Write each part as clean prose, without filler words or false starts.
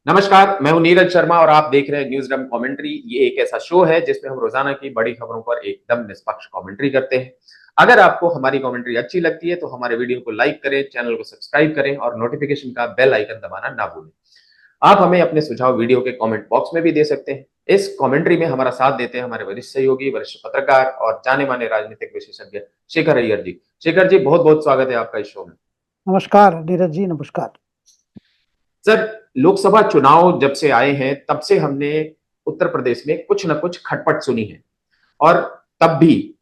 नमस्कार, मैं हूं नीरज शर्मा और आप देख रहे हैं न्यूज डम कमेंट्री। ये एक ऐसा शो है जिसमें हम रोजाना की बड़ी खबरों पर एकदम निष्पक्ष कमेंट्री करते हैं। अगर आपको हमारी कमेंट्री अच्छी लगती है तो हमारे वीडियो को लाइक करें, चैनल को सब्सक्राइब करें और नोटिफिकेशन का बेल आइकन दबाना ना भूलें। आप हमें अपने सुझाव वीडियो के कमेंट बॉक्स में भी दे सकते हैं। इस कमेंट्री में हमारा साथ देते हैं हमारे वरिष्ठ सहयोगी, वरिष्ठ पत्रकार और जाने माने राजनीतिक विशेषज्ञ शेखर अय्यर जी। शेखर जी, बहुत बहुत स्वागत है आपका इस शो में। नमस्कार नीरज जी, नमस्कार। सर, लोकसभा चुनाव जब से आए हैं तब से हमने उत्तर प्रदेश में कुछ ना कुछ खटपट सुनी है। और तब भी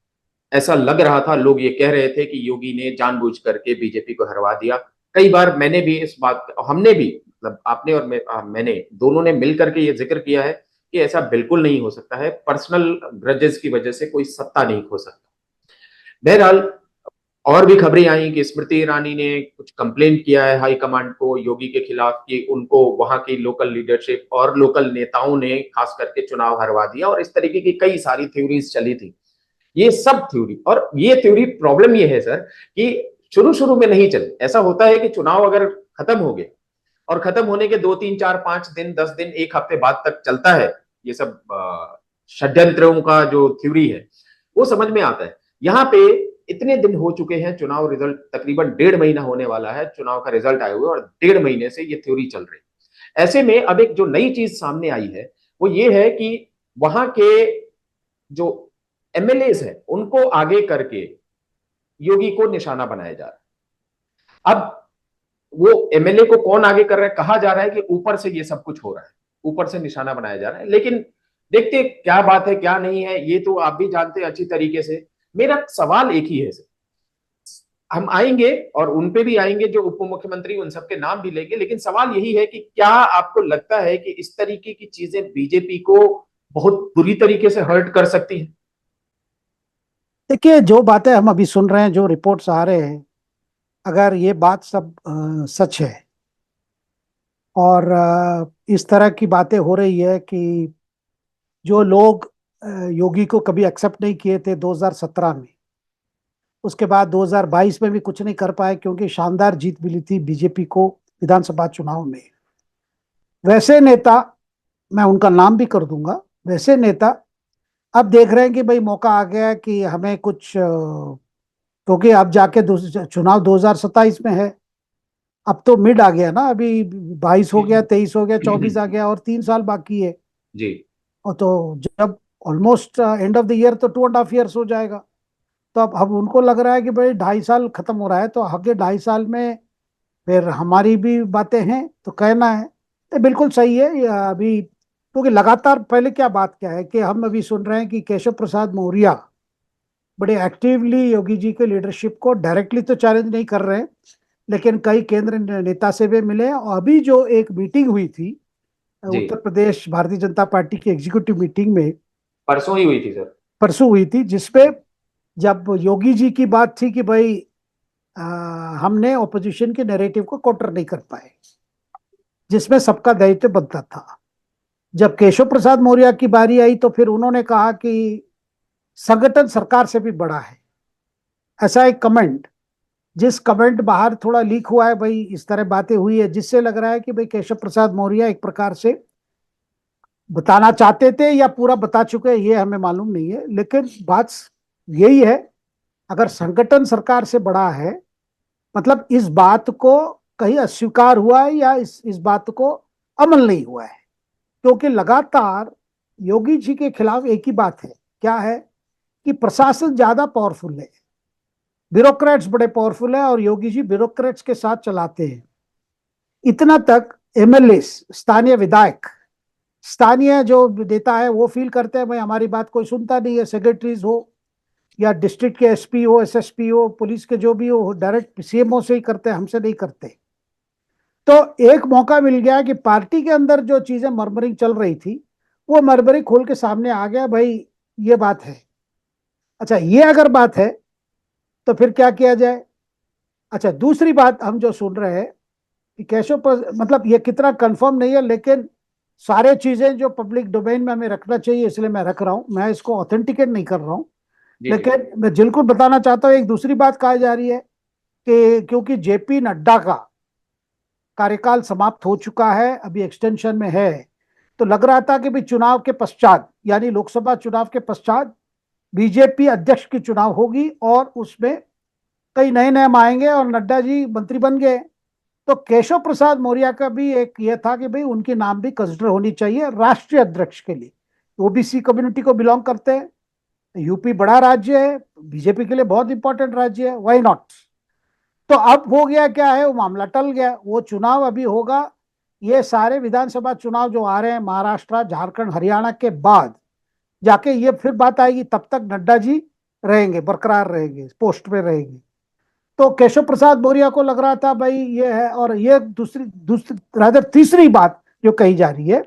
ऐसा लग रहा था, लोग ये कह रहे थे कि योगी ने जानबूझ करके बीजेपी को हरवा दिया। कई बार मैंने भी इस बात, हमने भी, मतलब आपने और मैंने दोनों ने मिलकर के ये जिक्र किया है कि ऐसा बिल्कुल नहीं हो सकता है। पर्सनल ग्रजेस की वजह से कोई सत्ता नहीं खो सकता। बहरहाल, और भी खबरें आई कि स्मृति ईरानी ने कुछ कंप्लेंट किया है हाईकमांड को योगी के खिलाफ कि उनको वहां की लोकल लीडरशिप और लोकल नेताओं ने खास करके चुनाव हरवा दिया, और इस तरीके की कई सारी थ्योरीज चली थी। ये सब थ्योरी, और ये थ्योरी, प्रॉब्लम ये है सर कि शुरू शुरू में नहीं चली। ऐसा होता है कि चुनाव अगर खत्म हो गए और खत्म होने के 2 3 4 5 दिन 10 दिन 1 हफ्ते बाद तक चलता है, ये सब षड्यंत्रों का जो थ्योरी है वो समझ में आता है। यहाँ पे इतने दिन हो चुके हैं, चुनाव रिजल्ट तकरीबन 1.5 महीना होने वाला है चुनाव का रिजल्ट आए हुए, और 1.5 महीने से ये थ्योरी चल रही है। ऐसे में अब एक जो नई चीज सामने आई है वो ये है कि वहां के जो एमएलए है उनको आगे करके योगी को निशाना बनाया जा रहा है। अब वो एमएलए को कौन आगे कर रहा है, कहा जा रहा है कि ऊपर से ये सब कुछ हो रहा है, ऊपर से निशाना बनाया जा रहा है। लेकिन देखते क्या बात है क्या नहीं है, ये तो आप भी जानते हैं अच्छी तरीके से। मेरा सवाल एक ही है सर, हम आएंगे और उन पे भी आएंगे जो उप मुख्यमंत्री, उन सबके नाम भी लेंगे, लेकिन सवाल यही है कि क्या आपको लगता है कि इस तरीके की चीजें बीजेपी को बहुत बुरी तरीके से हर्ट कर सकती हैं? देखिए, जो बातें हम अभी सुन रहे हैं, जो रिपोर्ट्स आ रहे हैं, अगर ये बात सब सच है और इस तरह की बातें हो रही है कि जो लोग योगी को कभी एक्सेप्ट नहीं किए थे 2017 में, उसके बाद 2022 में भी कुछ नहीं कर पाए क्योंकि शानदार जीत मिली थी बीजेपी को विधानसभा चुनाव में। वैसे नेता, मैं उनका नाम भी कर दूंगा, वैसे नेता अब देख रहे हैं कि भाई मौका आ गया है कि हमें कुछ, क्योंकि अब जाके चुनाव 2027 में है। अब तो मिड आ गया ना, अभी 22 हो गया, 23 हो गया, 24 आ गया और 3 साल बाकी है। जी। और तो जब almost end of the year तो 2.5 years हो जाएगा। तो अब उनको लग रहा है कि भाई 2.5 साल खत्म हो रहा है, तो आगे 2.5 साल में फिर हमारी भी बातें हैं तो कहना है। तो बिल्कुल सही है ये अभी, क्योंकि लगातार पहले क्या बात क्या है कि हम अभी सुन रहे हैं कि केशव प्रसाद मौर्य बड़े एक्टिवली योगी जी के लीडरशिप को डायरेक्टली तो चैलेंज नहीं कर रहे हैं, लेकिन कई केंद्र नेता से भी मिले। और अभी जो एक मीटिंग हुई थी जी, उत्तर प्रदेश भारतीय जनता पार्टी की एग्जीक्यूटिव मीटिंग में, परसों ही हुई थी सर। परसों हुई थी, जिसपे जब योगी जी की बात थी कि भाई आ, हमने ओपोजिशन के नैरेटिव को काउंटर नहीं कर पाए, जिसमें सबका दायित्व बनता था। जब केशव प्रसाद मौर्य की बारी आई तो फिर उन्होंने कहा कि संगठन सरकार से भी बड़ा है, ऐसा एक कमेंट, जिस कमेंट बाहर थोड़ा लीक हुआ है भाई, इस तरह बातें हुई है जिससे लग रहा है कि भाई केशव प्रसाद मौर्य एक प्रकार से बताना चाहते थे या पूरा बता चुके हैं, ये हमें मालूम नहीं है। लेकिन बात यही है, अगर संगठन सरकार से बड़ा है, मतलब इस बात को कहीं अस्वीकार हुआ है या इस बात को अमल नहीं हुआ है। क्योंकि लगातार योगी जी के खिलाफ एक ही बात है, क्या है कि प्रशासन ज्यादा पावरफुल है, ब्यूरोक्रेट्स बड़े पावरफुल है और योगी जी ब्यूरोक्रेट्स के साथ चलाते हैं। इतना तक एमएलए, स्थानीय विधायक, स्थानीय जो नेता है वो फील करते हैं भाई हमारी बात कोई सुनता नहीं है, सेक्रेटरीज हो या डिस्ट्रिक्ट के एसपी हो, एसएसपी हो, पुलिस के जो भी हो, डायरेक्ट सीएमओ से ही करते हैं, हमसे नहीं करते। तो एक मौका मिल गया कि पार्टी के अंदर जो चीजें मरमरिंग चल रही थी वो मरमरिंग खोल के सामने आ गया, भाई ये बात है। अच्छा, ये अगर बात है तो फिर क्या किया जाए। अच्छा, दूसरी बात हम जो सुन रहे हैं कि केशव मतलब ये कितना कंफर्म नहीं है, लेकिन सारे चीजें जो पब्लिक डोमेन में हमें रखना चाहिए इसलिए मैं रख रहा हूं, मैं इसको ऑथेंटिकेट नहीं कर रहा हूं। जी जी। लेकिन मैं बिल्कुल बताना चाहता हूं, एक दूसरी बात कही जा रही है कि क्योंकि जेपी नड्डा का कार्यकाल समाप्त हो चुका है, अभी एक्सटेंशन में है, तो लग रहा था कि भाई चुनाव के पश्चात, यानी लोकसभा चुनाव के पश्चात बीजेपी अध्यक्ष की चुनाव होगी और उसमें कई नए नाम आएंगे और नड्डा जी मंत्री बन गए। तो केशव प्रसाद मौर्य का भी एक ये था कि भाई उनके नाम भी कंसिडर होनी चाहिए राष्ट्रीय अध्यक्ष के लिए। ओबीसी कम्युनिटी को बिलोंग करते हैं, यूपी बड़ा राज्य है, बीजेपी के लिए बहुत इंपॉर्टेंट राज्य है, व्हाई नॉट। तो अब हो गया क्या है, वो मामला टल गया, वो चुनाव अभी होगा। ये सारे विधानसभा चुनाव जो आ रहे हैं महाराष्ट्र, झारखंड, हरियाणा के बाद जाके ये फिर बात आएगी, तब तक नड्डा जी रहेंगे, बरकरार रहेंगे, पोस्ट पे रहेंगे। तो केशव प्रसाद मौर्य को लग रहा था भाई ये है। और ये दूसरी दूसरी रादर तीसरी बात जो कही जा रही है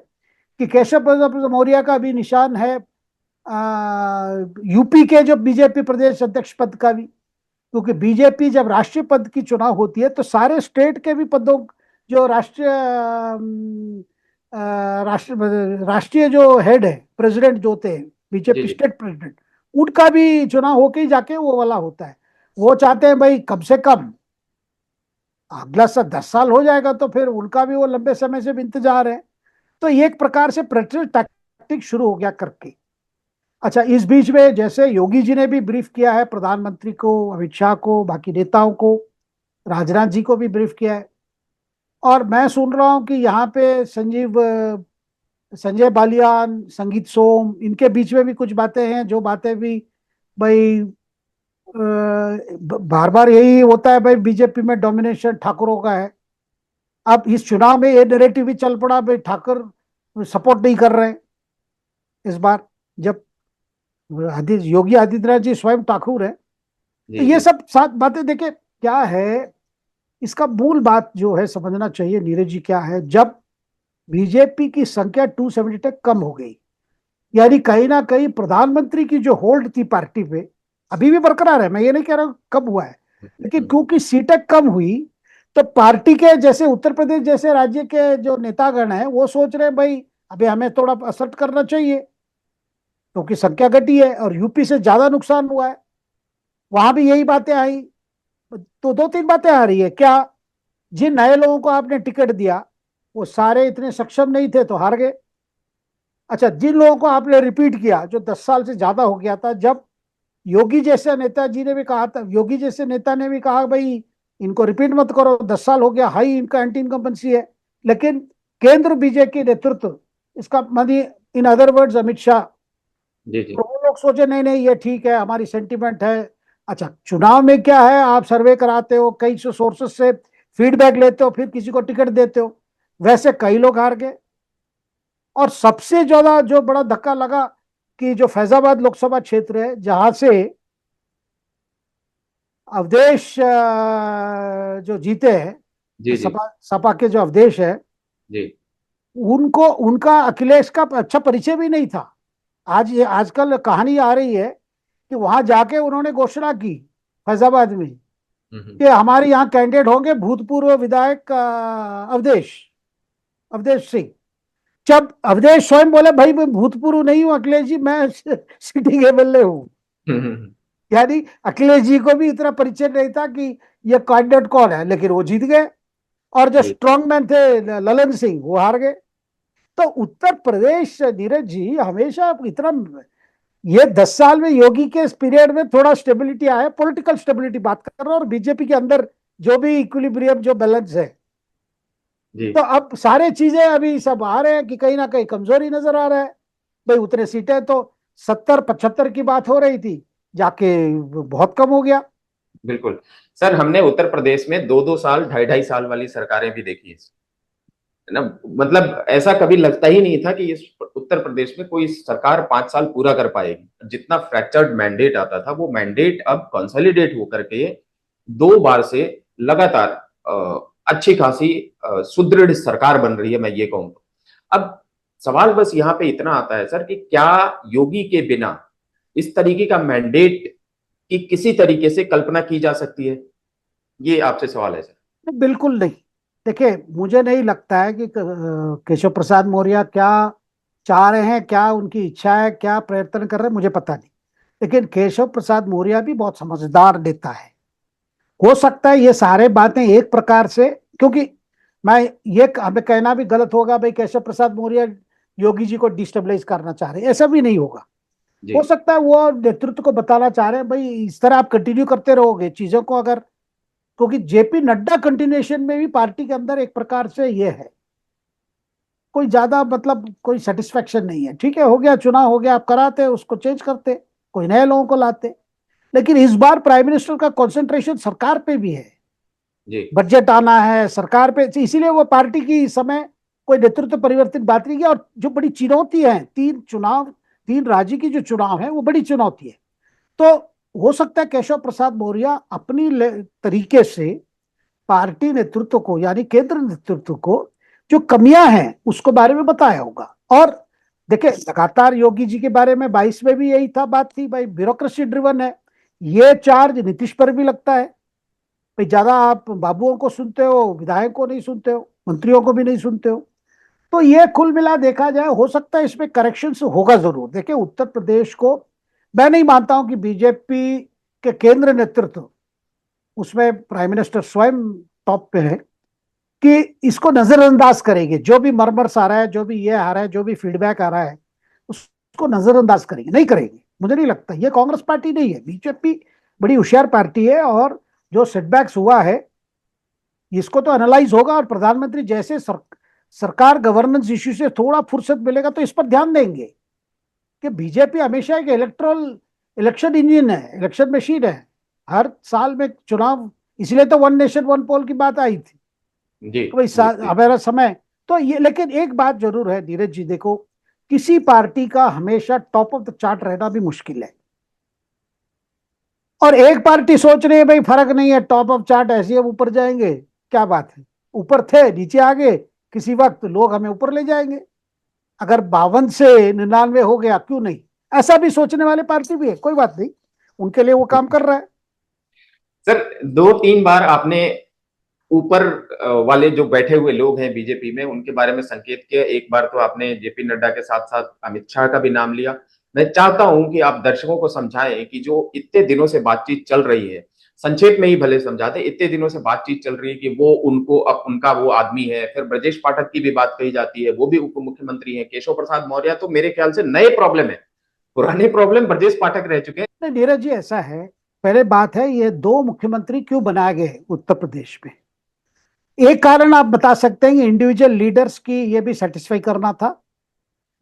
कि केशव प्रसाद मौर्य का भी निशान है यूपी के जो बीजेपी प्रदेश अध्यक्ष पद का भी, क्योंकि बीजेपी जब राष्ट्रीय पद की चुनाव होती है तो सारे स्टेट के भी पदों, जो राष्ट्रीय राष्ट्रीय जो हेड है, प्रेसिडेंट जो होते हैं जी बीजेपी जी। स्टेट प्रेसिडेंट, उनका भी चुनाव होके ही जाके वो वाला होता है। वो चाहते हैं भाई कम से कम अगला 10 साल हो जाएगा तो फिर उनका भी वो लंबे समय से भी इंतजार है। तो ये एक प्रकार से प्रेटरेल टैक्टिक शुरू हो गया करके। अच्छा, इस बीच में जैसे योगी जी ने भी ब्रीफ किया है प्रधानमंत्री को, अमित शाह को, बाकी नेताओं को, राजनाथ जी को भी ब्रीफ किया है। और मैं सुन रहा हूं कि यहाँ पे संजय बालियान, संगीत सोम, इनके बीच में भी कुछ बातें हैं, जो बातें भी भाई बार बार यही होता है भाई, बीजेपी में डोमिनेशन ठाकुरों का है। अब इस चुनाव में ये नैरेटिव भी चल पड़ा भाई ठाकुर सपोर्ट नहीं कर रहे हैं इस बार, जब योगी आदित्यनाथ जी स्वयं ठाकुर है। तो जी ये जी। सब सात बातें देखे क्या है, इसका मूल बात जो है समझना चाहिए नीरज जी, क्या है, जब बीजेपी की संख्या 270 तक कम हो गई, यानी कहीं ना कहीं प्रधानमंत्री की जो होल्ड थी पार्टी पे अभी भी बरकरार है, मैं ये नहीं कह रहा हूं कब हुआ है, लेकिन क्योंकि सीटें कम हुई तो पार्टी के जैसे उत्तर प्रदेश जैसे राज्य के जो नेतागण हैं वो सोच रहे हैं भाई अभी हमें थोड़ा असर्ट करना चाहिए, क्योंकि संख्या घटी है और यूपी से ज्यादा नुकसान हुआ है। वहां भी यही बातें आई। तो दो तीन बातें आ रही है क्या, जिन नए लोगों को आपने टिकट दिया वो सारे इतने सक्षम नहीं थे तो हार गए। अच्छा, जिन लोगों को आपने रिपीट किया जो 10 साल से ज्यादा हो गया था, जब योगी जैसे नेताजी ने भी कहा था, योगी जैसे नेता ने भी कहा भाई इनको रिपीट मत करो, 10 साल हो गया, हाई इनका एंटी इनकम्बेंसी है, लेकिन केंद्र बीजेपी नेतृत्व, इसका मानी in other words Amit Shah, ji ji. तो वो लोग सोचे नहीं नहीं ये ठीक है, हमारी सेंटिमेंट है। अच्छा, चुनाव में क्या है, आप सर्वे कराते हो, कई से सोर्सेस से फीडबैक लेते हो, फिर किसी को टिकट देते हो, वैसे कई लोग हार गए। और सबसे ज्यादा जो बड़ा धक्का लगा कि जो फैजाबाद लोकसभा क्षेत्र है जहां से अवधेश जो जीते हैं, जी जी। सपा सपा के जो अवधेश है, जी। उनको उनका अखिलेश का अच्छा परिचय भी नहीं था। आज ये आजकल कहानी आ रही है कि वहां जाके उन्होंने घोषणा की फैजाबाद में हम्म। कि हमारे यहाँ कैंडिडेट होंगे भूतपूर्व विधायक अवधेश अवधेश सिंह। जब अवधेश स्वयं बोले भाई मैं भूतपूर्व नहीं हूं अखिलेश जी, मैं सिटिंग एमएलए हूं। हम्म। यानी अखिलेश जी को भी इतना परिचय नहीं था कि ये कैंडिडेट कौन है, लेकिन वो जीत गए। और जो जी स्ट्रॉन्ग मैन थे ललन सिंह, वो हार गए। तो उत्तर प्रदेश नीरज जी हमेशा इतना, ये 10 साल में योगी के इस पीरियड में थोड़ा स्टेबिलिटी आया, पॉलिटिकल स्टेबिलिटी बात कर रहा हूं, और बीजेपी के अंदर जो भी इक्विलिब्रियम जो बैलेंस है। जी। तो अब सारे चीजें अभी सब आ रहे हैं कि कहीं ना कहीं कमजोरी नजर आ रहा है। भाई उतने सीटें तो 70-75 की बात हो रही थी, जाके बहुत कम हो गया। बिल्कुल। सर, हमने उत्तर प्रदेश में 2-2 साल, 2.5-2.5 साल वाली सरकारें भी देखी है ना। मतलब ऐसा कभी लगता ही नहीं था कि इस उत्तर प्रदेश में कोई सरकार 5 साल पूरा कर पाएगी। जितना फ्रैक्चर्ड मैंडेट आता था, वो मैंडेट अब कंसोलिडेट होकर के 2 बार से लगातार अच्छी खासी सुदृढ़ सरकार बन रही है, मैं ये कहूंगा। अब सवाल बस यहाँ पे इतना आता है सर कि क्या योगी के बिना इस तरीके का मैंडेट की किसी तरीके से कल्पना की जा सकती है? ये आपसे सवाल है सर। बिल्कुल नहीं। देखिए, मुझे नहीं लगता है कि केशव प्रसाद मौर्य क्या चाह रहे हैं, क्या उनकी इच्छा है, क्या प्रयत्न कर रहे हैं, मुझे पता नहीं। लेकिन केशव प्रसाद मौर्य भी बहुत समझदार नेता है। हो सकता है ये सारे बातें एक प्रकार से, क्योंकि मैं ये हमें कहना भी गलत होगा भाई केशव प्रसाद मौर्य योगी जी को डिस्टेबलाइज करना चाह रहे हैं, ऐसा भी नहीं होगा। जी हो सकता है वो नेतृत्व को बताना चाह रहे हैं भाई इस तरह आप कंटिन्यू करते रहोगे चीजों को, अगर, क्योंकि जेपी नड्डा कंटिन्यूएशन में भी पार्टी के अंदर एक प्रकार से ये है, कोई ज्यादा मतलब कोई सेटिस्फेक्शन नहीं है। ठीक है, हो गया चुनाव, हो गया, आप कराते उसको चेंज करते, कोई नए लोगों को लाते। लेकिन इस बार प्राइम मिनिस्टर का कंसंट्रेशन सरकार पे भी है, जी बजट आना है सरकार पे, इसीलिए वो पार्टी की इस समय कोई नेतृत्व परिवर्तित बात नहीं है। और जो बड़ी चुनौती है, तीन चुनाव, तीन राज्य की जो चुनाव है वो बड़ी चुनौती है। तो हो सकता है केशव प्रसाद मौर्य अपनी तरीके से पार्टी नेतृत्व को यानी केंद्र नेतृत्व को जो कमियां हैं उसको बारे में बताया होगा। और देखिए लगातार योगी जी के बारे में 22 में भी यही था, बात थी भाई ब्यूरोक्रेसी ड्रिवन है। ये चार्ज नीतीश पर भी लगता है भाई, ज्यादा आप बाबुओं को सुनते हो, विधायकों को नहीं सुनते हो, मंत्रियों को भी नहीं सुनते हो। तो ये कुल मिला देखा जाए हो सकता है इसमें करेक्शन होगा जरूर। देखिए उत्तर प्रदेश को मैं नहीं मानता हूं कि बीजेपी के केंद्र नेतृत्व, उसमें प्राइम मिनिस्टर स्वयं टॉप पे है, कि इसको नजरअंदाज करेंगे। जो भी मरमर्स आ रहा है, जो भी ये आ रहा है, जो भी फीडबैक आ रहा है, उसको नजरअंदाज करेंगे, नहीं करेंगे। मुझे नहीं लगता, ये कांग्रेस पार्टी नहीं है, बीजेपी बड़ी होशियार पार्टी है। और जो सेटबैक्स हुआ है इसको तो एनालाइज होगा, और प्रधानमंत्री जैसे सरकार गवर्नेंस इश्यू से थोड़ा फुर्सत मिलेगा तो इस पर ध्यान देंगे कि बीजेपी हमेशा एक इलेक्शन इंजन है, इलेक्शन मशीन है, हर साल में चुनाव। इसलिए तो वन नेशन वन पोल की बात आई थी जी कि भाई जी जी हमारा समय। तो ये, लेकिन एक बात जरूर है नीरज जी, देखो किसी पार्टी का हमेशा टॉप ऑफ द चार्ट रहना भी मुश्किल है। और एक पार्टी सोच रही है भाई फर्क नहीं है, टॉप ऑफ चार्ट ऐसे हम ऊपर जाएंगे, क्या बात है, ऊपर थे नीचे आ गए, किसी वक्त लोग हमें ऊपर ले जाएंगे, अगर 52 से 99 हो गया क्यों नहीं, ऐसा भी सोचने वाले पार्टी भी है, कोई बात नहीं, उनके लिए वो काम कर रहा है। सर, 2-3 बार आपने ऊपर वाले जो बैठे हुए लोग हैं बीजेपी में उनके बारे में संकेत किया। एक बार तो आपने जेपी नड्डा के साथ साथ अमित शाह का भी नाम लिया। मैं चाहता हूं कि आप दर्शकों को समझाएं कि जो इतने दिनों से बातचीत चल रही है, संक्षेप में ही भले समझा दें, इतने दिनों से बातचीत चल रही है कि वो उनको अब उनका वो आदमी है। फिर ब्रजेश पाठक की भी बात कही जाती है, वो भी उप मुख्यमंत्री है। केशव प्रसाद मौर्य तो मेरे ख्याल से नए प्रॉब्लम है, पुराने प्रॉब्लम ब्रजेश पाठक रह चुके हैं। नहीं नीरज जी ऐसा है, पहले बात है ये दो मुख्यमंत्री क्यों बनाए गए उत्तर प्रदेश में। एक कारण आप बता सकते हैं कि इंडिविजुअल लीडर्स की ये भी सेटिस्फाई करना था,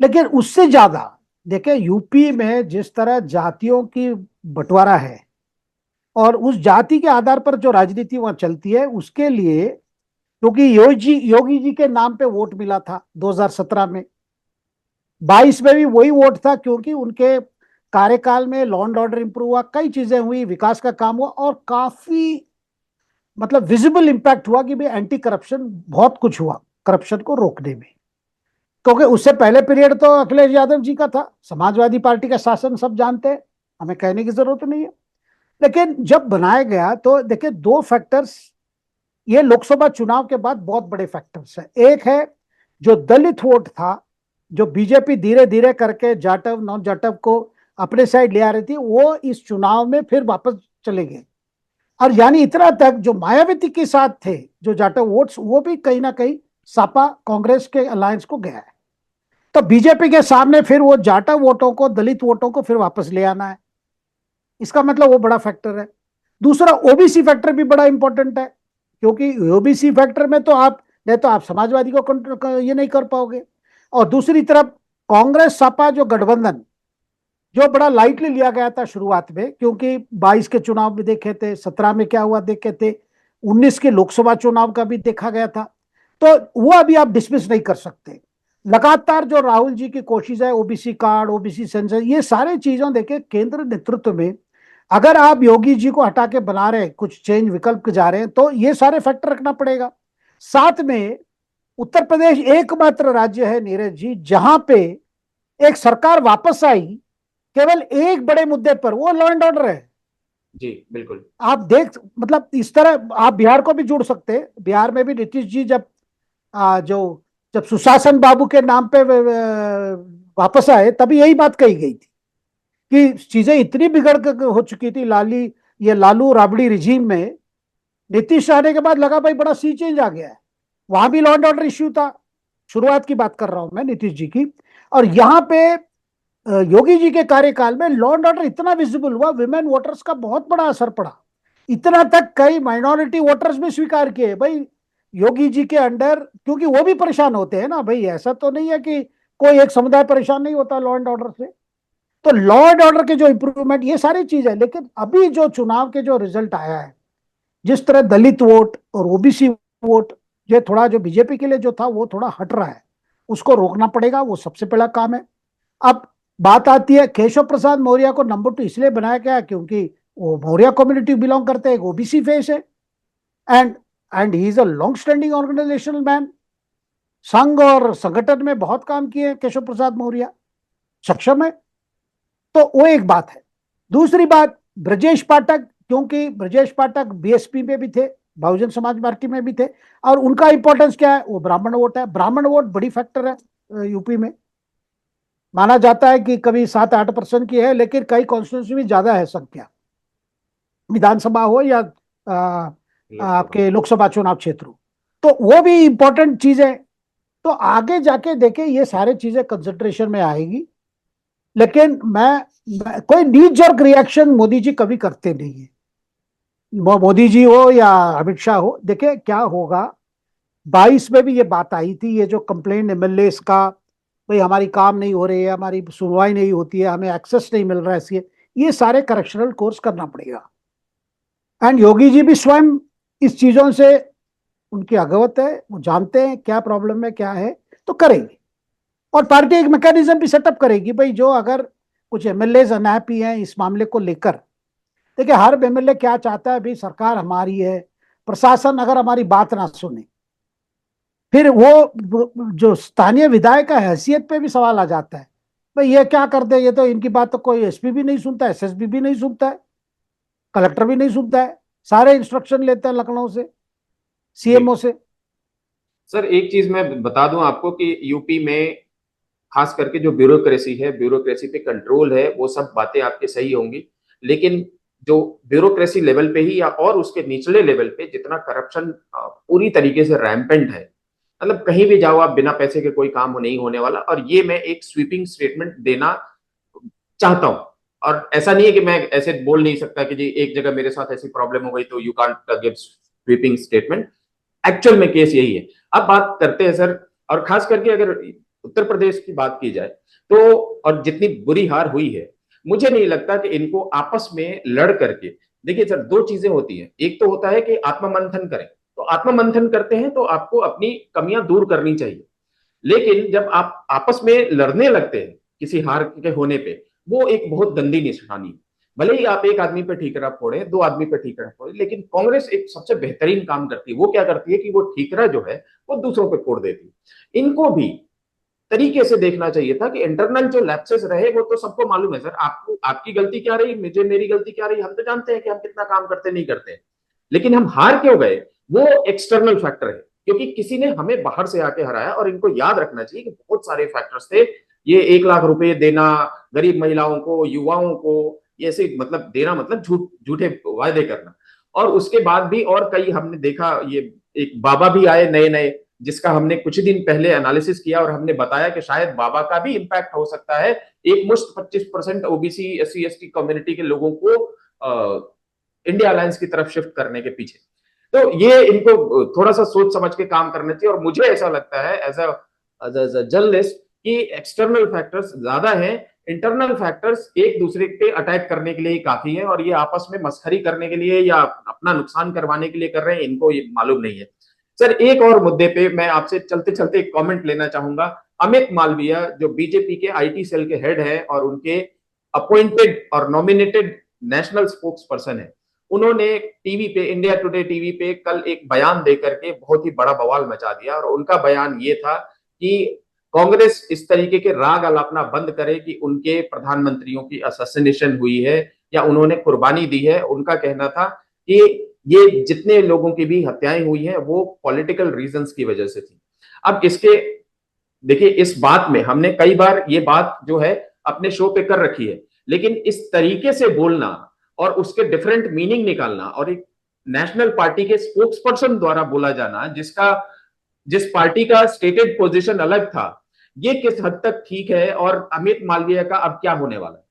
लेकिन उससे ज्यादा देखिए यूपी में जिस तरह जातियों की बंटवारा है और उस जाति के आधार पर जो राजनीति वहां चलती है, उसके लिए क्योंकि योगी जी के नाम पे वोट मिला था 2017 में, 22 में भी वही वोट था, क्योंकि उनके कार्यकाल में लॉ एंड ऑर्डर इंप्रूव हुआ, कई चीजें हुई, विकास का काम हुआ, और काफी मतलब विजिबल इंपैक्ट हुआ कि भाई एंटी करप्शन बहुत कुछ हुआ करप्शन को रोकने में। क्योंकि उससे पहले पीरियड तो अखिलेश यादव जी का था, समाजवादी पार्टी का शासन सब जानते हैं, हमें कहने की जरूरत नहीं है। लेकिन जब बनाया गया तो देखिए दो फैक्टर्स ये लोकसभा चुनाव के बाद बहुत बड़े फैक्टर्स है। एक है जो दलित वोट था, जो बीजेपी धीरे धीरे करके जाटव नॉन जाटव को अपने साइड ले आ रही थी, वो इस चुनाव में फिर वापस चले गए। और यानी इतना तक जो मायावती के साथ थे जो जाटव वोट्स, वो भी कहीं ना कहीं सपा कांग्रेस के अलायंस को गया है। तो बीजेपी के सामने फिर वो जाटव वोटों को, दलित वोटों को फिर वापस ले आना है, इसका मतलब वो बड़ा फैक्टर है। दूसरा ओबीसी फैक्टर भी बड़ा इंपॉर्टेंट है, क्योंकि ओबीसी फैक्टर में तो आप नहीं तो आप समाजवादी को ये नहीं कर पाओगे। और दूसरी तरफ कांग्रेस सपा जो गठबंधन, जो बड़ा लाइटली लिया गया था शुरुआत में, क्योंकि 22 के चुनाव में देखे थे, 17 में क्या हुआ देखे थे, 19 के लोकसभा चुनाव का भी देखा गया था, तो वो अभी आप डिसमिस नहीं कर सकते। लगातार जो राहुल जी की कोशिश है, ओबीसी कार्ड, ओबीसी सेंसस, ये सारे चीजों देखे केंद्र नेतृत्व में, अगर आप योगी जी को हटा के बना रहे हैं, कुछ चेंज विकल्प जा रहे हैं, तो ये सारे फैक्टर रखना पड़ेगा। साथ में उत्तर प्रदेश एकमात्र राज्य है नीरज जी जहां पे एक सरकार वापस आई केवल एक बड़े मुद्दे पर, वो लॉ एंड ऑर्डर है। जी बिल्कुल। आप देख मतलब इस तरह आप बिहार को भी जोड़ सकते हैं, बिहार में भी नीतीश जी जब जो जब सुशासन बाबू के नाम पे वापस आए, तभी यही बात कही गई थी कि चीजें इतनी बिगड़ हो चुकी थी ये लालू राबड़ी रिजीम में, नीतीश आने के बाद लगा भाई बड़ा सी चेंज आ गया है, वहां भी लॉ एंड ऑर्डर इश्यू था, शुरुआत की बात कर रहा हूं मैं नीतीश जी की। और यहाँ पे योगी जी के कार्यकाल में लॉ एंड ऑर्डर इतना विजिबल हुआ, विमेन वोटर्स का बहुत बड़ा असर पड़ा, इतना तक कई माइनॉरिटी वोटर्स भी स्वीकार किए भाई योगी जी के अंडर, क्योंकि वो भी परेशान होते हैं ना भाई, ऐसा तो नहीं है कि कोई एक समुदाय परेशान नहीं होता लॉ एंड ऑर्डर से। तो लॉ एंड ऑर्डर के जो इंप्रूवमेंट, ये सारी चीज है। लेकिन अभी जो चुनाव के जो रिजल्ट आया है, जिस तरह दलित वोट और ओबीसी वोट, ये थोड़ा जो बीजेपी के लिए जो था वो थोड़ा हट रहा है, उसको रोकना पड़ेगा, वो सबसे पहला काम है। अब बात आती है केशव प्रसाद मौर्य को नंबर 2 इसलिए बनाया गया क्योंकि वो मौर्य कम्युनिटी बिलोंग करते हैं, ओबीसी फेस है, and and he is a long standing organisational man. Sangh और संगठन में बहुत काम किए केशव प्रसाद मौर्य, सक्षम है। तो वो एक बात है। दूसरी बात, ब्रजेश पाठक, क्योंकि ब्रजेश पाठक बीएसपी में भी थे, बहुजन समाज पार्टी में भी थे, और उनका इंपॉर्टेंस क्या है, वो ब्राह्मण वोट है। ब्राह्मण वोट बड़ी फैक्टर है यूपी में, माना जाता है कि कभी 7-8% की है, लेकिन कई कॉन्स्टिट्यूंसी में ज्यादा है संख्या, विधानसभा हो या आपके लोकसभा चुनाव क्षेत्र हो। तो वो भी इंपॉर्टेंट चीज है। तो आगे जाके देखे ये सारे चीजें कंसिडरेशन में आएगी। लेकिन मैं कोई नी जर्क रिएक्शन मोदी जी कभी करते नहीं है, मोदी जी हो या अमित शाह हो। देखे क्या होगा, 22 में भी ये बात आई थी, ये जो कंप्लेंट एमएलए का, भाई हमारी काम नहीं हो रही है, हमारी सुनवाई नहीं होती है, हमें एक्सेस नहीं मिल रहा है, इसलिए ये सारे करेक्शनल कोर्स करना पड़ेगा। एंड योगी जी भी स्वयं इस चीजों से उनकी अवगत है, वो जानते हैं क्या प्रॉब्लम है क्या है, तो करेंगे। और पार्टी एक मैकेनिज्म भी सेटअप करेगी, भाई जो अगर कुछ एमएलए अनहैप्पी हैं इस मामले को लेकर, देखिए हर एमएलए क्या चाहता है, भाई सरकार हमारी है, प्रशासन अगर हमारी बात ना सुने, फिर वो जो स्थानीय विधायक का हैसियत पे भी सवाल आ जाता है, भाई ये क्या कर दे, ये तो इनकी बात तो कोई एसपी भी नहीं सुनता, एसएसपी भी नहीं सुनता है, कलेक्टर भी नहीं सुनता है, सारे इंस्ट्रक्शन लेते हैं लखनऊ से, जी सीएमओ से। सर, एक चीज मैं बता दूं आपको कि यूपी में खास करके जो ब्यूरोक्रेसी है, ब्यूरोक्रेसी पे कंट्रोल है, वो सब बातें आपकी सही होंगी। लेकिन जो ब्यूरोक्रेसी लेवल पे ही या और उसके निचले लेवल पे जितना करप्शन पूरी तरीके से रैम्पेंट है, मतलब कहीं भी जाओ आप, बिना पैसे के कोई काम नहीं होने वाला। और ये मैं एक स्वीपिंग स्टेटमेंट देना चाहता हूं। और ऐसा नहीं है कि मैं ऐसे बोल नहीं सकता कि जी एक जगह मेरे साथ ऐसी प्रॉब्लम हो गई तो you can't give sweeping statement. Actual में केस यही है। अब बात करते हैं सर, और खास करके अगर उत्तर प्रदेश की बात की जाए तो, और जितनी बुरी हार हुई है, मुझे नहीं लगता कि इनको आपस में लड़ करके, देखिए सर दो चीजें होती हैं, एक तो होता है कि आत्ममंथन करें, तो आत्ममंथन करते हैं तो आपको अपनी कमियां दूर करनी चाहिए। लेकिन जब आप आपस में लड़ने लगते हैं किसी हार के होने पे, वो एक बहुत गंदी निशानी है। भले ही आप एक आदमी पे ठीकरा फोड़े, दो आदमी पे ठीकरा फोड़े, लेकिन कांग्रेस एक सबसे बेहतरीन काम करती है, वो क्या करती है कि वो ठीकरा जो है वो दूसरों पे फोड़ देती है। इनको भी तरीके से देखना चाहिए था कि इंटरनल जो लैप्सेस रहे वो तो सबको मालूम है सर, आपको आपकी गलती क्या रही, मुझे मेरी गलती क्या रही, हम तो जानते हैं कि हम कितना काम करते नहीं करते। लेकिन हम हार क्यों गए, वो एक्सटर्नल फैक्टर है, क्योंकि किसी ने हमें बाहर से आके हराया। और इनको याद रखना चाहिए कि बहुत सारे फैक्टर्स थे, ये 1 लाख रुपए देना गरीब महिलाओं को, युवाओं को, ये ऐसे मतलब देना मतलब झूठे वायदे करना। और उसके बाद भी और कई हमने देखा, ये एक बाबा भी आए नए नए, जिसका हमने कुछ दिन पहले एनालिसिस किया और हमने बताया कि शायद बाबा का भी इंपैक्ट हो सकता है एक मुश्त 25% ओबीसी एससी एसटी कम्युनिटी के लोगों को इंडिया अलायंस की तरफ शिफ्ट करने के पीछे। तो ये इनको थोड़ा सा सोच समझ के काम करना चाहिए। और मुझे ऐसा लगता है एज अ जर्नलिस्ट कि एक्सटर्नल फैक्टर्स ज्यादा हैं, इंटरनल फैक्टर्स एक दूसरे पे अटैक करने के लिए ही काफी है, और ये आपस में मस्खरी करने के लिए या अपना नुकसान करवाने के लिए कर रहे हैं, इनको ये मालूम नहीं है। सर एक और मुद्दे पे मैं आपसे चलते चलते एक कमेंट लेना चाहूंगा। अमित मालवीय जो बीजेपी के आईटी सेल के हेड है और उनके अपॉइंटेड और नॉमिनेटेड नेशनल स्पोक्स पर्सन है, उन्होंने टीवी पे, इंडिया टुडे टीवी पे कल एक बयान देकर के बहुत ही बड़ा बवाल मचा दिया। और उनका बयान ये था कि कांग्रेस इस तरीके के राग अलापना बंद करे कि उनके प्रधानमंत्रियों की असैसिनेशन हुई है या उन्होंने कुर्बानी दी है। उनका कहना था कि ये जितने लोगों की भी हत्याएं हुई हैं वो पॉलिटिकल रीजंस की वजह से थी। अब इसके देखिए, इस बात में हमने कई बार ये बात जो है अपने शो पे कर रखी है, लेकिन इस तरीके से बोलना और उसके डिफरेंट मीनिंग निकालना, और एक नेशनल पार्टी के स्पोक्स पर्सन द्वारा बोला जाना जिसका जिस पार्टी का स्टेटेड पोजीशन अलग था, ये किस हद तक ठीक है, और अमित मालवीय का अब क्या होने वाला है?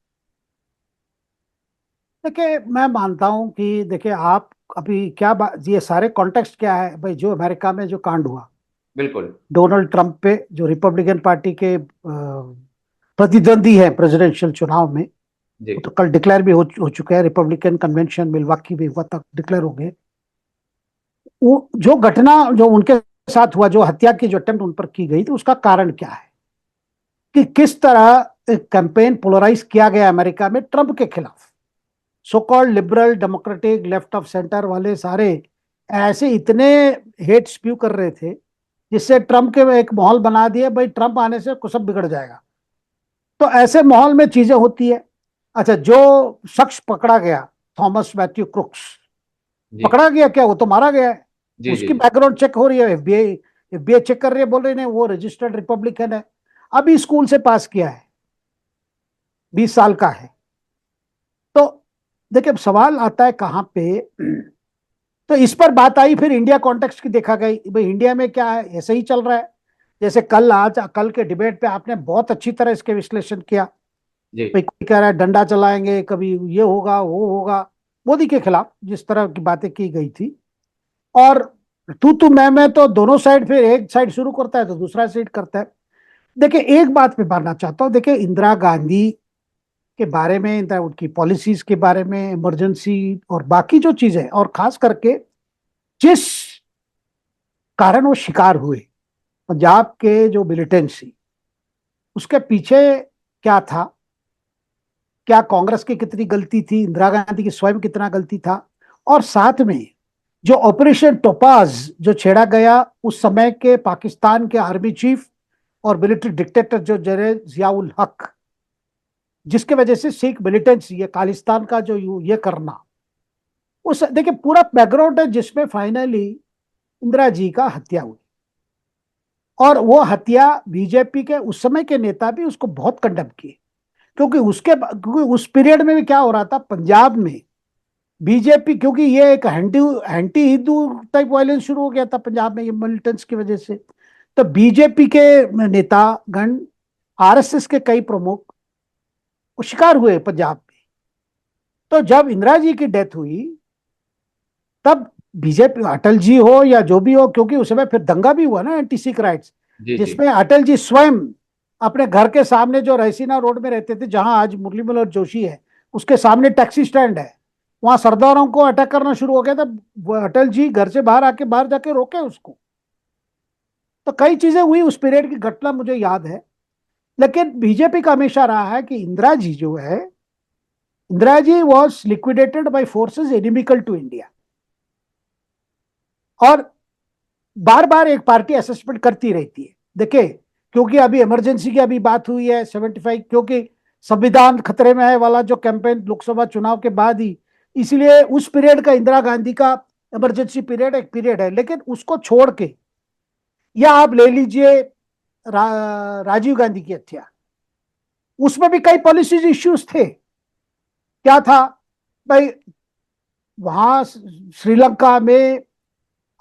देखिए, मैं मानता हूं कि देखिए आप अभी क्या बात, ये सारे कॉन्टेक्स्ट क्या है भाई, जो अमेरिका में जो कांड हुआ बिल्कुल। डोनाल्ड ट्रंप पे, जो रिपब्लिकन पार्टी के प्रतिद्वंदी है प्रेसिडेंशियल चुनाव में, जी। वो तो कल डिक्लेयर भी हो चुके हैं, रिपब्लिकन कन्वेंशन मिलवाकी भी हुआ तक डिक्लेयर हो गए। वो जो घटना जो उनके साथ हुआ, जो हत्या की जो अटेम्प्ट उन पर की गई थी, उसका कारण क्या है कि किस तरह कैंपेन पोलराइज किया गया अमेरिका में ट्रंप के खिलाफ। So called liberal democratic left of centre वाले सारे ऐसे इतने हेट स्प्यू कर रहे थे, जिससे ट्रंप के एक माहौल बना दिया भाई ट्रंप आने से कुछ सब बिगड़ जाएगा। तो ऐसे माहौल में चीजें होती है। अच्छा, जो शख्स पकड़ा गया, थॉमस मैथ्यू क्रुक्स, जी पकड़ा गया क्या, वो तो मारा गया है। जी जी उसकी जी। बैकग्राउंड चेक हो रही है, एफबीआई चेक कर रही है, बोल रहे नहीं वो रजिस्टर्ड रिपब्लिकन है, अभी स्कूल से पास किया है, 20 साल का है। तो देखिए, अब सवाल आता है कहाँ पे, तो इस पर बात आई, फिर इंडिया कॉन्टेक्स्ट की देखा गई भाई इंडिया में क्या है, ऐसे ही चल रहा है। जैसे कल के डिबेट पे आपने बहुत अच्छी तरह इसके विश्लेषण किया। जी भाई कोई कह रहा है डंडा चलाएंगे, कभी ये होगा वो होगा, मोदी के खिलाफ जिस तरह की बातें की गई थी। और तू मैं तो दोनों साइड, फिर एक साइड शुरू करता है तो दूसरा साइड करता है। देखिए, एक बात पे मानना चाहता हूँ, देखिए इंदिरा गांधी के बारे में, उनकी पॉलिसीज के बारे में, इमरजेंसी और बाकी जो चीजें, और खास करके जिस कारण वो शिकार हुए, पंजाब के जो मिलिटेंसी, उसके पीछे क्या था, क्या कांग्रेस की कितनी गलती थी, इंदिरा गांधी की स्वयं कितना गलती था, और साथ में जो ऑपरेशन टोपाज जो छेड़ा गया उस समय के पाकिस्तान के आर्मी चीफ और मिलिट्री डिक्टेटर जो जनरल जियाउल हक, जिसके वजह से सिख मिलिटेंसी, ये खालिस्तान का जो ये करना, उस देखिए पूरा बैकग्राउंड है जिसमें फाइनली इंदिरा जी का हत्या हुई। और वो हत्या बीजेपी के उस समय के नेता भी उसको बहुत कंडेम किए, क्योंकि उस पीरियड में भी क्या हो रहा था पंजाब में, बीजेपी, क्योंकि ये एक anti anti Hindu type violence शुरू हो गया था पंजाब में ये मिलिटेंट्स की वजह से। तो बीजेपी के नेतागण, आरएसएस के कई प्रमुख वो शिकार हुए पंजाब में। तो जब इंदिरा जी की डेथ हुई, तब बीजेपी, अटल जी हो या जो भी हो, क्योंकि उस समय फिर दंगा भी हुआ ना एंटी सिख राइट्स, जी जी। जिसमें अटल जी स्वयं अपने घर के सामने, जो रैसीना रोड में रहते थे जहां आज मुरली मनोहर जोशी है, उसके सामने टैक्सी स्टैंड है, वहां सरदारों को अटैक करना शुरू हो गया था। अटल जी घर से बाहर जाके रोके उसको। तो कई चीजें हुई उस पीरियड की घटना मुझे याद है। लेकिन बीजेपी का हमेशा रहा है कि इंदिरा जी जो है, Indira ji was liquidated by forces inimical to India. और बार बार एक पार्टी असेसमेंट करती रहती है। देखिए, क्योंकि अभी इमरजेंसी की अभी बात हुई है 75, क्योंकि संविधान खतरे में है वाला जो कैंपेन लोकसभा चुनाव के बाद ही, इसलिए उस पीरियड का इंदिरा गांधी का इमरजेंसी पीरियड एक पीरियड है। लेकिन उसको छोड़ के, या आप ले लीजिए राजीव गांधी की हत्या, उसमें भी कई पॉलिसीज इश्यूज थे। क्या था भाई, वहां श्रीलंका में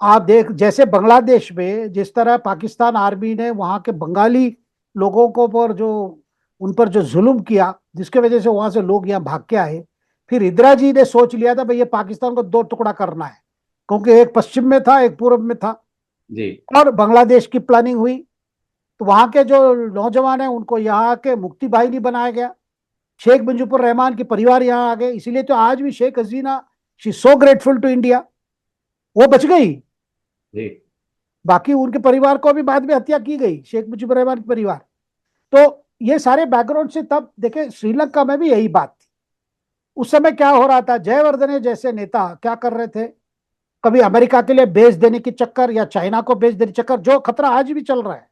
आप देख, जैसे बांग्लादेश में जिस तरह पाकिस्तान आर्मी ने वहां के बंगाली लोगों को पर जो, उन पर जो जुल्म किया, जिसके वजह से वहां से लोग यहाँ भाग के आए। फिर इंदिरा जी ने सोच लिया था भाई ये पाकिस्तान को दो टुकड़ा करना है, क्योंकि एक पश्चिम में था एक पूर्व में था। जी और बांग्लादेश की प्लानिंग हुई, तो वहां के जो नौजवान है उनको यहाँ के मुक्ति बाहिनी बनाया गया। शेख मुजीबुर रहमान के परिवार यहाँ आ गए, इसीलिए तो आज भी Sheikh Hasina, she so grateful to India, वो बच गई। जी। बाकी उनके परिवार को भी बाद में हत्या की गई, शेख मुजीबुर रहमान के परिवार। तो ये सारे बैकग्राउंड से तब देखे, श्रीलंका में भी यही बात थी। उस समय क्या हो रहा था, जयवर्धने जैसे नेता क्या कर रहे थे, कभी अमेरिका के लिए बेच देने की चक्कर या चाइना को बेच देने की चक्कर, जो खतरा आज भी चल रहा है।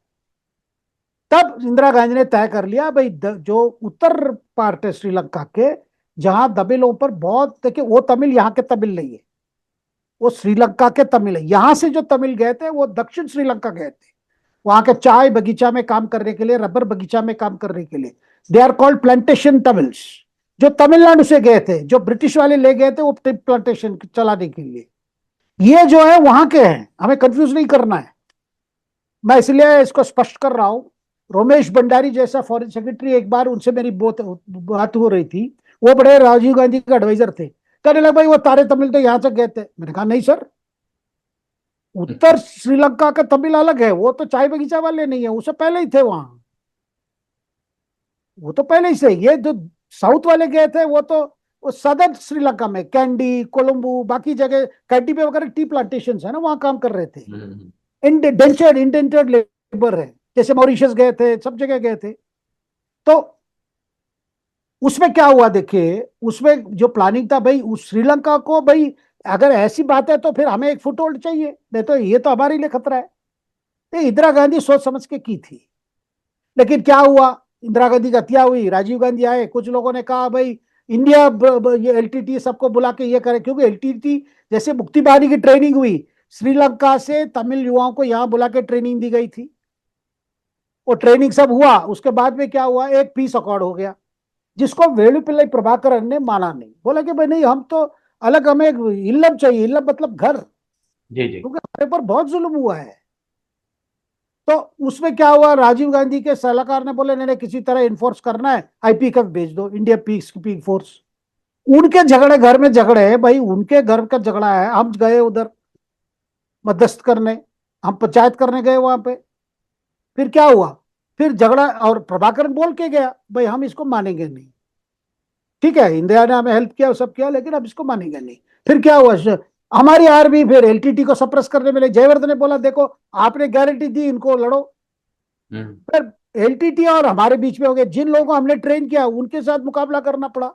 तब इंदिरा गांधी ने तय कर लिया भाई जो उत्तर पार्ट है श्रीलंका के, जहां तमिलों पर बहुत, देखिए वो तमिल यहाँ के तमिल नहीं है, वो श्रीलंका के तमिल है। यहां से जो तमिल गए थे वो दक्षिण श्रीलंका गए थे, वहां के चाय बगीचा में काम करने के लिए, रबर बगीचा में काम करने के लिए। They are called plantation Tamils. जो तमिलनाडु से गए थे, जो ब्रिटिश वाले ले गए थे वो प्लांटेशन चलाने के लिए, ये जो है वहां के हैं, हमें कंफ्यूज नहीं करना है। मैं इसलिए इसको स्पष्ट कर रहा हूं। रोमेश भंडारी जैसा फॉरेन सेक्रेटरी, एक बार उनसे मेरी बहुत बात हो रही थी, वो बड़े राजीव गांधी के एडवाइजर थे। कहने लगे भाई वो तारे तमिल तो यहां तक गए थे। मैंने कहा नहीं सर, उत्तर श्रीलंका का तमिल अलग है, वो तो चाय बगीचा वाले नहीं है, उससे पहले ही थे वहां, वो तो पहले ही से। ये जो साउथ वाले गए थे वो तो वो सदर्न श्रीलंका में कैंडी, कोलंबो, बाकी जगह कैंडी पे वगैरह टी प्लांटेशन है ना, वहां काम कर रहे थे। इंडेंचर्ड लेबर है, जैसे मॉरिशस गए थे, सब जगह गए थे। तो उसमें क्या हुआ देखिए, उसमें जो प्लानिंग था भाई, उस श्रीलंका को भाई अगर ऐसी बात है तो फिर हमें एक फुटहोल्ड चाहिए, नहीं तो ये तो हमारे लिए खतरा है। तो इंदिरा गांधी सोच समझ के की थी। लेकिन क्या हुआ, इंदिरा गांधी की हत्या हुई, राजीव गांधी आए, कुछ लोगों ने कहा भाई इंडिया ये एलटीटी सबको बुला के ये करे, क्योंकि एलटीटी जैसे मुक्ति बाहिनी की ट्रेनिंग हुई, श्रीलंका से तमिल युवाओं को यहां बुला के ट्रेनिंग दी गई थी। वो ट्रेनिंग सब हुआ, उसके बाद में क्या हुआ, एक पीस अकॉर्ड हो गया, जिसको वेलुपिल्लाई प्रभाकरन ने माना नहीं, बोला कि भाई नहीं हम तो अलग, हमें इल्लम चाहिए, इल्लम मतलब घर, जी जी। क्योंकि हमारे पर बहुत जुल्म हुआ है। तो उसमें क्या हुआ, राजीव गांधी के सलाहकार ने बोले नहीं नहीं, किसी तरह इन्फोर्स करना है, आईपीएफ भेज दो, इंडिया पीस कीपिंग फोर्स। उनके झगड़े घर में झगड़े है भाई, उनके घर का झगड़ा है, हम गए उधर मध्यस्थ करने, हम पंचायत करने गए वहां पे। फिर क्या हुआ, फिर झगड़ा, और प्रभाकरन बोल के गया भाई हम इसको मानेंगे नहीं, ठीक है इंडिया ने हमें हेल्प किया, सब किया, लेकिन अब इसको मानेंगे नहीं। फिर क्या हुआ, हमारी आर्मी फिर एलटीटी को सप्रेस करने में लगी। जयवर्धन ने बोला देखो आपने गारंटी दी, इनको लड़ो। फिर एलटीटी और हमारे बीच में हो गए, जिन लोगों को हमने ट्रेन किया उनके साथ मुकाबला करना पड़ा।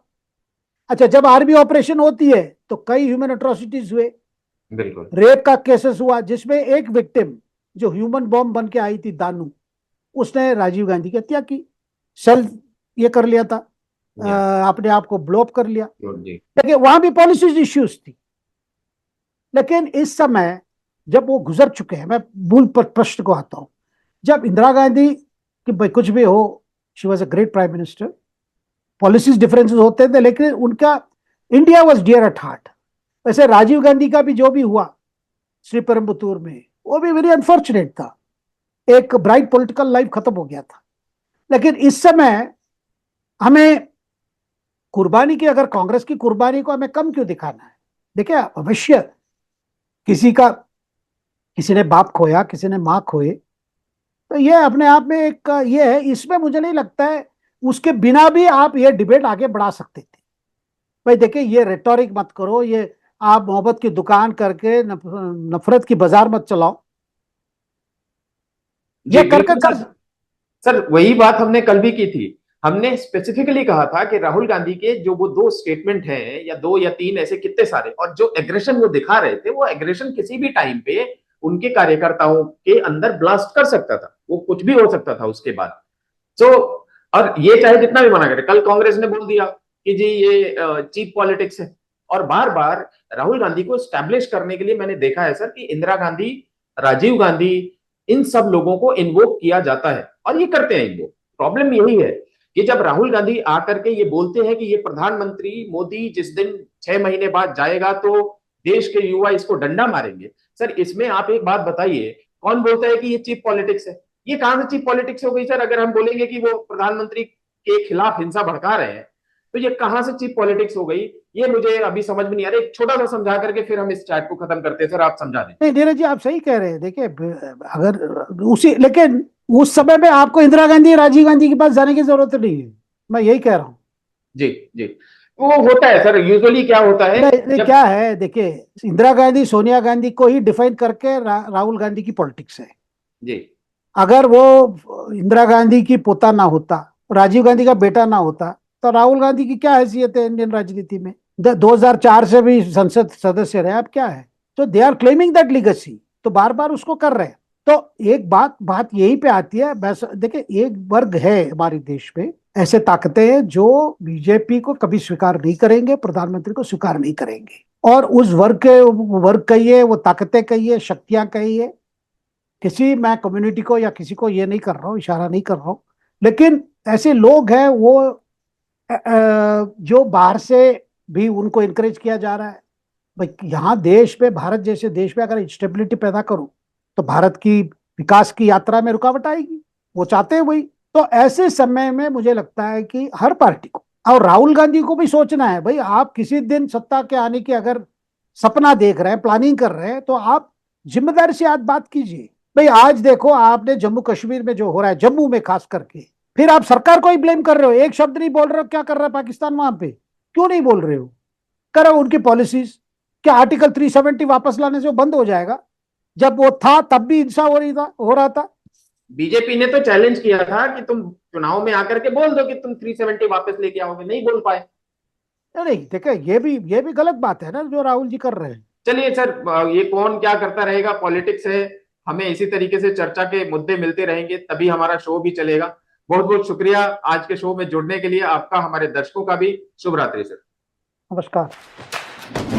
अच्छा, जब आर्मी ऑपरेशन होती है तो कई ह्यूमन अट्रोसिटीज हुए, बिल्कुल। रेप का केसेस हुआ, जिसमें एक विक्टिम जो ह्यूमन बॉम्ब बन के आई थी दानू, उसने राजीव गांधी की हत्या की, सेल्फ ये कर लिया था, या अपने आप को ब्लोअप कर लिया। जी। लेकिन वहां भी पॉलिसीज इश्यूज थी। लेकिन इस समय जब वो गुजर चुके हैं, मैं मूल प्रश्न को आता हूं। जब इंदिरा गांधी की भाई कुछ भी हो, she was a great prime minister, policies differences होते थे, लेकिन उनका India was dear at heart. वैसे राजीव गांधी का भी जो भी हुआ श्रीपेरुम्बुतूर में, वो भी वेरी अनफॉर्चुनेट था, एक ब्राइट पॉलिटिकल लाइफ खत्म हो गया था। लेकिन इस समय हमें कुर्बानी की, अगर कांग्रेस की कुर्बानी को हमें कम क्यों दिखाना है? देखिए अवश्य किसी का, किसी ने बाप खोया, किसी ने मां खोए, तो ये अपने आप में एक ये है, इसमें मुझे नहीं लगता है उसके बिना भी आप ये डिबेट आगे बढ़ा सकते थे। भाई देखिए ये रेटोरिक मत करो, ये आप मोहब्बत की दुकान करके नफरत की बाजार मत चलाओ, जी ये करके बिल्कुल कर। सर। सर वही बात हमने कल भी की थी। हमने स्पेसिफिकली कहा था कि राहुल गांधी के जो वो दो स्टेटमेंट हैं, या दो या तीन, ऐसे कितने सारे, और जो एग्रेशन वो दिखा रहे थे, वो एग्रेशन किसी भी टाइम पे उनके कार्यकर्ताओं के अंदर ब्लास्ट कर सकता था, वो कुछ भी हो सकता था उसके बाद। तो और ये चाहे जितना भी मना करे, कल कांग्रेस ने बोल दिया कि जी ये चीप पॉलिटिक्स है। और बार बार राहुल गांधी को स्टैब्लिश करने के लिए मैंने देखा है सर कि इंदिरा गांधी, राजीव गांधी, इन सब लोगों को इन्वोक किया जाता है, और ये करते हैं इन्वोक। प्रॉब्लम यही है कि जब राहुल गांधी आकर के ये बोलते हैं कि ये प्रधानमंत्री मोदी जिस दिन 6 महीने बाद जाएगा तो देश के युवा इसको डंडा मारेंगे, सर इसमें आप एक बात बताइए, कौन बोलता है कि ये चीप पॉलिटिक्स है? ये कहां से चीप पॉलिटिक्स हो गई सर? अगर हम बोलेंगे कि वो प्रधानमंत्री के खिलाफ हिंसा भड़का रहे हैं, तो ये कहां से चीप पॉलिटिक्स हो गई? ये मुझे अभी समझ में नहीं आ रहा। एक छोटा सा समझा करके फिर हम इस चैट को खत्म करते हैं, सर आप समझा दें। नहीं नीरज जी, आप सही कह रहे हैं। देखिए अगर उसी, लेकिन उस समय में आपको इंदिरा गांधी राजीव गांधी के पास जाने की जरूरत नहीं है, मैं यही कह रहा हूं। जी जी। वो होता है सर, यूजुअली क्या होता है नहीं, जब। क्या है देखिए, इंदिरा गांधी सोनिया गांधी को ही डिफाइन करके राहुल गांधी की पॉलिटिक्स है। जी अगर वो इंदिरा गांधी की पोता ना होता, राजीव गांधी का बेटा ना होता, तो राहुल गांधी की क्या हैसियत है इंडियन राजनीति में? 2004 से भी संसद सदस्य रहे, अब क्या है? तो they are claiming that legacy, तो बार बार उसको कर रहे हैं। तो एक बात बात यही पे आती है, बस देखिए एक वर्ग है हमारे देश में, ऐसे ताकतें हैं जो बीजेपी को कभी स्वीकार नहीं करेंगे, प्रधानमंत्री को स्वीकार नहीं करेंगे। और उस वर्ग कहिए, वो ताकतें कहिए, शक्तियां कहिए, किसी मैं कम्युनिटी को या किसी को ये नहीं कर रहा हूँ, इशारा नहीं कर रहा हूँ, लेकिन ऐसे लोग हैं वो जो बाहर से भी उनको इनकरेज किया जा रहा है। भाई यहाँ देश में, भारत जैसे देश में अगर स्टेबिलिटी पैदा करो, तो भारत की विकास की यात्रा में रुकावट आएगी, वो चाहते हैं वही। तो ऐसे समय में मुझे लगता है कि हर पार्टी को और राहुल गांधी को भी सोचना है, भाई आप किसी दिन सत्ता के आने की अगर सपना देख रहे हैं, प्लानिंग कर रहे हैं, तो आप जिम्मेदारी से आज बात कीजिए। भाई आज देखो आपने जम्मू कश्मीर में जो हो रहा है, जम्मू में खास करके, फिर आप सरकार को ही ब्लेम कर रहे हो, एक शब्द नहीं बोल रहे हो क्या कर रहा है पाकिस्तान वहां पे, क्यों नहीं बोल रहे हो? करो उनकी पॉलिसीज। क्या आर्टिकल 370 वापस लाने से वो बंद हो जाएगा? जब वो था तब भी हिंसा हो रहा था। बीजेपी ने तो चैलेंज किया था कि तुम चुनाव में आकर के बोल दो कि तुम 370 वापस लेके आओगे, नहीं बोल पाए। नहीं देखो, ये भी गलत बात है ना जो राहुल जी कर रहे हैं। चलिए सर, ये कौन क्या करता रहेगा, पॉलिटिक्स है। हमें इसी तरीके से चर्चा के मुद्दे मिलते रहेंगे, तभी हमारा शो भी चलेगा। बहुत बहुत शुक्रिया आज के शो में जुड़ने के लिए आपका, हमारे दर्शकों का भी। शुभ रात्रि सर। नमस्कार।